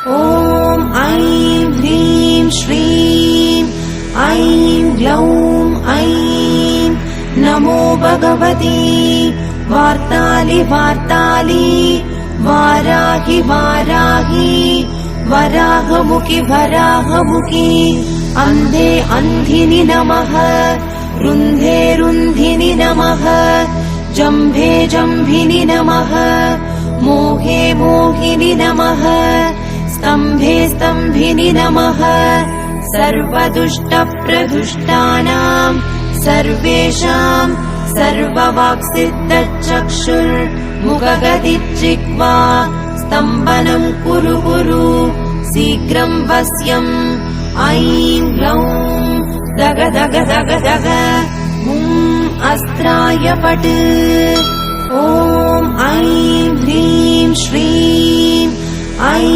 ॐ ऐं ह्रीं श्रीं ऐं ग्लौं ऐं नमो भगवती वार्तालि वार्तालि वाराहि वाराहि वराहमुखि वराहमुखि अन्धे अन्धिनि नमः रुन्धे रुन्धिनि नमः जम्भे जम्भिनि नमः मोहे मोहिनि नमः स्तम्भे स्तम्भिनि नमः सर्वदुष्टप्रदुष्टानां सर्वेषां सर्ववाक्सिद्धचक्षुर्मुखगतिर्जिह्वा स्तम्भनं कुरु कुरु शीघ्रं वश्यम् ऐं ग्लौं दग दग दग दग अस्त्राय पट् ॐ ऐं ह्रीं श्रीं ऐं